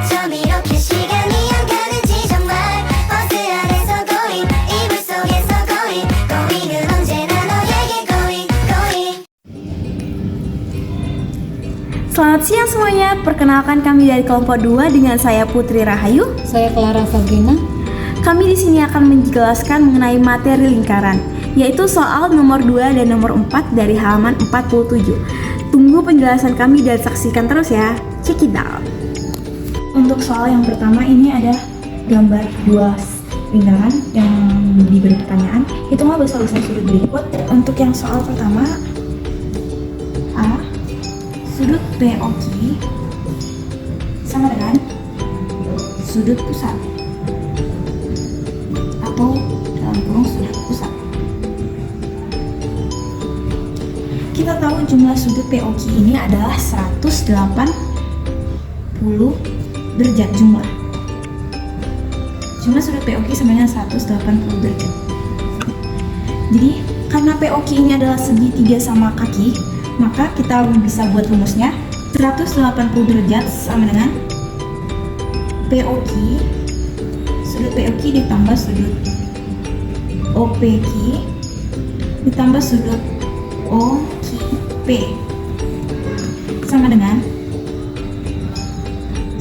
처음 이렇게 시간이 안 가는지 정말 버스 안에서 going 이불 속에서 going은 언제나 너에게 going. Selamat siang semuanya, perkenalkan kami dari kelompok 2 dengan saya Putri Rahayu. Saya Clara Sabrina. Kami di sini akan menjelaskan mengenai materi lingkaran, yaitu soal nomor 2 dan nomor 4 dari halaman 47. Tunggu penjelasan kami dan saksikan terus ya. Check it out. Untuk soal yang pertama ini ada gambar dua lingkaran yang diberi pertanyaan. Hitunglah besar-besar sudut berikut. Untuk yang soal pertama, A, sudut POQ sama dengan sudut pusat atau dalam kurung sudut pusat. Kita tahu jumlah sudut POQ ini adalah 180 derajat jumlah sudut POQ sama dengan 180 derajat. Jadi karena POQ ini adalah segitiga sama kaki, maka kita bisa buat rumusnya 180 derajat sama dengan POQ, sudut POQ ditambah sudut OPQ ditambah sudut OQP sama dengan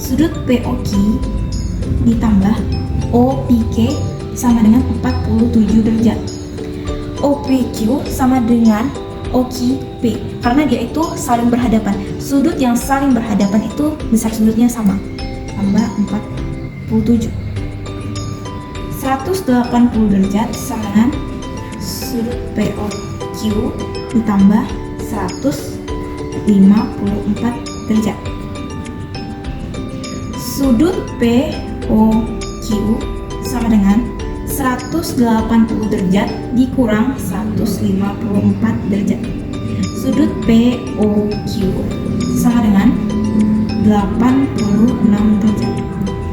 sudut POQ ditambah OPQ sama dengan 47 derajat. OPQ sama dengan OQP karena dia itu saling berhadapan. Sudut yang saling berhadapan itu besar sudutnya sama, tambah 47. 180 derajat sama dengan sudut POQ ditambah 154 derajat. Sudut POQ sama dengan 180 derajat dikurang 154 derajat. Sudut POQ sama dengan 86 derajat.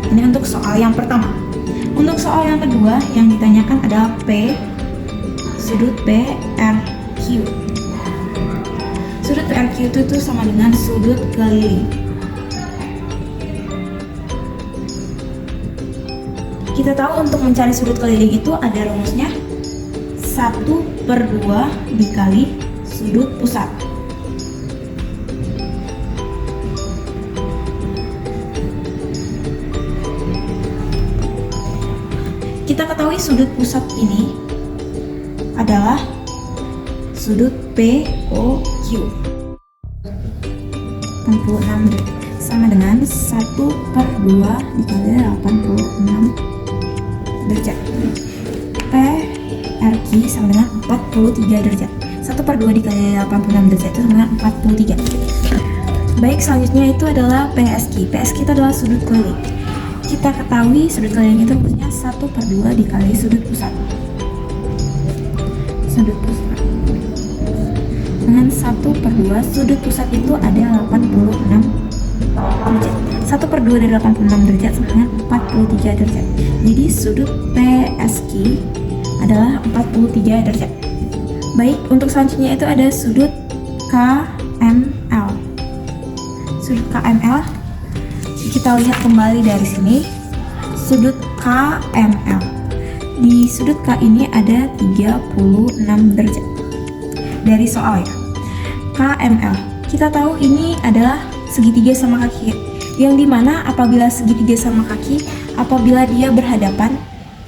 Ini untuk soal yang pertama. Untuk soal yang kedua yang ditanyakan adalah P, sudut PRQ. Sudut PRQ itu sama dengan sudut keliling. Kita tahu untuk mencari sudut keliling itu ada rumusnya 1/2 dikali sudut pusat. Kita ketahui sudut pusat ini adalah sudut POQ 86 sama dengan 1/2 dikali 86 derajat. PRQ sama dengan 43 derajat. 1/2 dikali 86 derajat itu sama dengan 43. Baik, selanjutnya itu adalah PSQ. PSQ itu adalah sudut keliling. Kita ketahui sudut keliling itu rumusnya 1/2 dikali sudut pusat. Sudut pusat dengan 1/2 sudut pusat itu ada 86 derajat. 1/2 dari 86 derajat sama dengan 43 derajat. Jadi sudut PSQ adalah 43 derajat. Baik, untuk selanjutnya itu ada sudut KML. Sudut KML kita lihat kembali dari sini. Sudut KML. Di sudut K ini ada 36 derajat. Dari soal ya. KML. Kita tahu ini adalah segitiga sama kaki. Yang dimana apabila segitiga sama kaki, apabila dia berhadapan,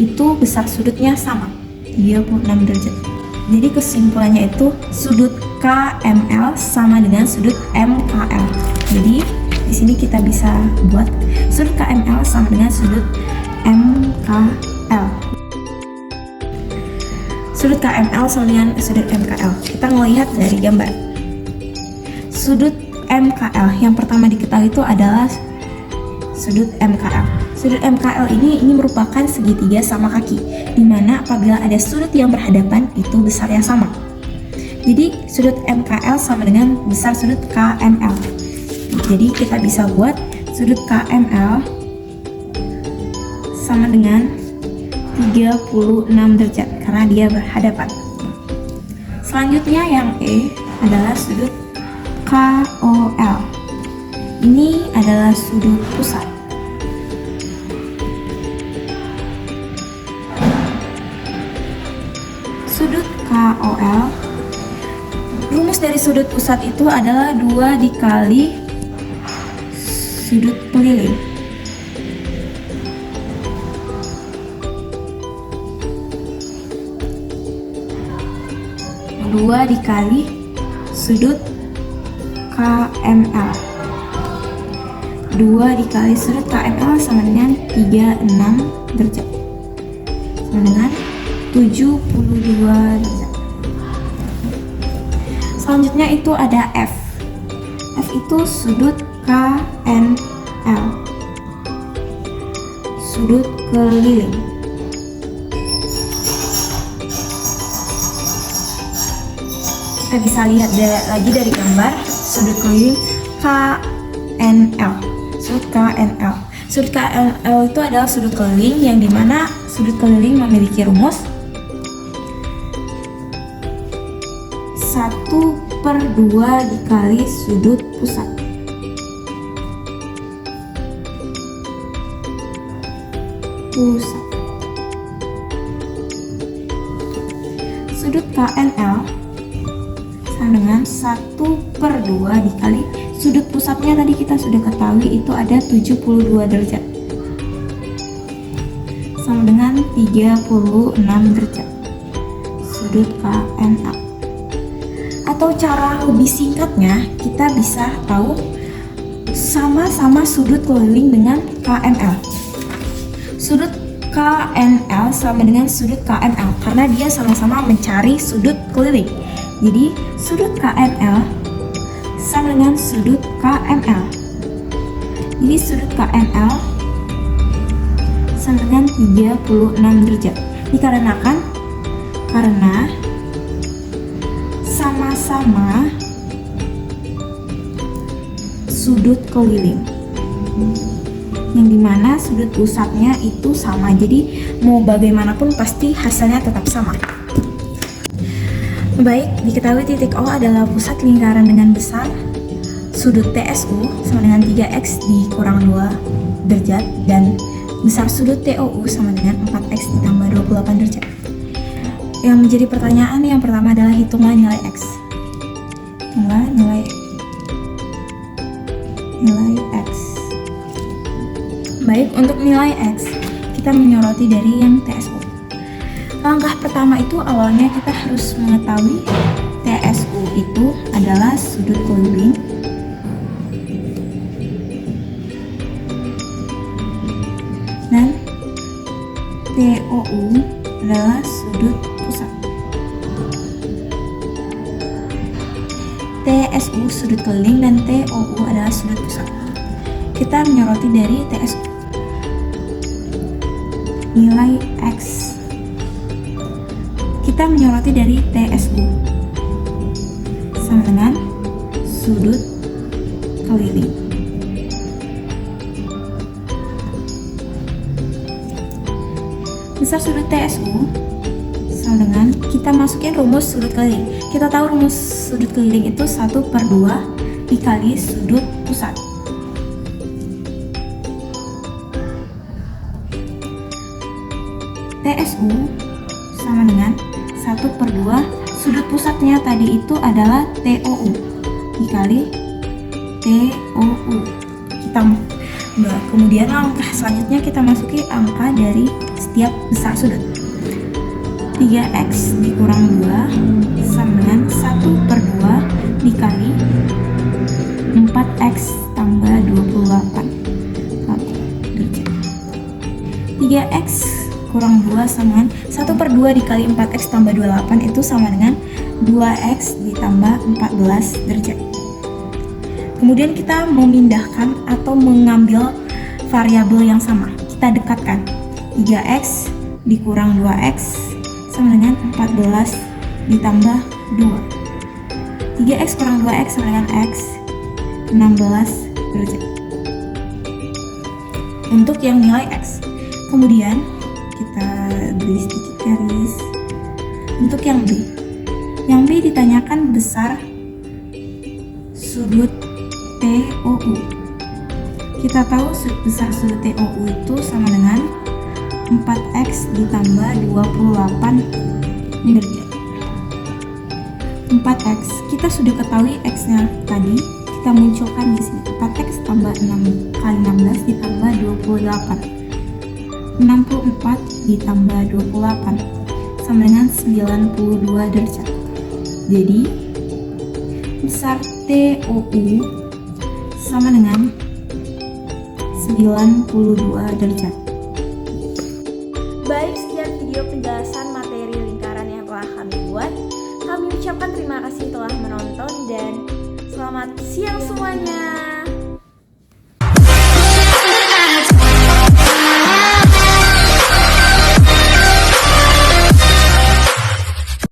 itu besar sudutnya sama, 36 derajat. Jadi kesimpulannya itu sudut KML sama dengan sudut MKL. Jadi di sini kita bisa buat sudut KML sama dengan sudut MKL. Sudut KML sama dengan sudut MKL. Kita melihat dari gambar. Sudut MKL yang pertama diketahui itu adalah sudut MKL. Sudut MKL ini merupakan segitiga sama kaki, dimana apabila ada sudut yang berhadapan itu besarnya sama. Jadi sudut MKL sama dengan besar sudut KML. Jadi kita bisa buat sudut KML sama dengan 36 derajat karena dia berhadapan. Selanjutnya yang E adalah sudut KOL. Ini adalah sudut pusat. KOL. Rumus dari sudut pusat itu adalah 2 dikali sudut keliling. Dua dikali sudut KML. 2 dikali sudut KML sama dengan 36 derajat. Sama dengan 72 derajat. Selanjutnya itu ada F. F itu sudut KNL. Sudut keliling. Kita bisa lihat lagi dari gambar sudut keliling KNL. Sudut KNL. Sudut KNL itu adalah sudut keliling yang dimana sudut keliling memiliki rumus 1/2 dikali sudut pusat. Sudut KNL sama dengan 1/2 dikali sudut pusatnya tadi kita sudah ketahui itu ada 72 derajat. Sama dengan 36 derajat. Sudut KNL. Atau cara lebih singkatnya kita bisa tahu sama-sama sudut keliling dengan KNL. Sudut KNL sama dengan sudut KML karena dia sama-sama mencari sudut keliling. Jadi sudut KNL sama dengan sudut KML. Jadi sudut KNL sama dengan 36 derajat. Dikarenakan karena sama-sama sudut keliling, yang dimana sudut pusatnya itu sama, jadi mau bagaimanapun pasti hasilnya tetap sama. Baik, diketahui titik O adalah pusat lingkaran dengan besar sudut TSU sama dengan 3x dikurang 2 derajat dan besar sudut TOU sama dengan 4x ditambah 28 derajat. Yang menjadi pertanyaan yang pertama adalah hitunglah nilai X. Hitunglah nilai X. Baik, untuk nilai X kita menyoroti dari yang TSU. Langkah pertama itu awalnya kita harus mengetahui TSU itu adalah sudut keliling dan TOU adalah sudut pusat. TSU sudut keliling dan TOU adalah sudut pusat. Kita menyoroti dari TSU. Nilai X. Kita menyoroti dari TSU sama dengan sudut keliling. Besar sudut TSU sama dengan kita masukin rumus sudut keliling. Kita tahu rumus sudut keliling itu 1/2 dikali sudut pusat. TSU sama dengan 1/2 sudut pusatnya tadi itu adalah TOU dikali TOU. Kemudian langkah selanjutnya kita masuki angka dari setiap besar sudut. 3x dikurang 2 sama dengan 1/2 dikali 4x tambah 28 derajat. 3x kurang 2 sama dengan 1/2 dikali 4x tambah 28 itu sama dengan 2x ditambah 14 derajat. Kemudian kita memindahkan atau mengambil variabel yang sama. Kita dekatkan 3x dikurang 2x sama dengan 14 ditambah 2. 3x kurang 2x sama dengan x 16 derajat. Untuk yang nilai x. Kemudian kita beri sedikit garis. Untuk yang B. Yang B ditanyakan besar sudut TOU. Kita tahu besar sudut TOU itu sama dengan 4x ditambah 28 derajat. 4x. Kita sudah ketahui x-nya tadi, kita munculkan di sini. 4x tambah 6 kali 16 ditambah 28. 64 ditambah 28 sama dengan 92 derajat. Jadi besar TOU sama dengan 92 derajat. Baik, sekian video penjelasan materi lingkaran yang telah kami buat. Kami ucapkan terima kasih telah menonton dan selamat siang semuanya.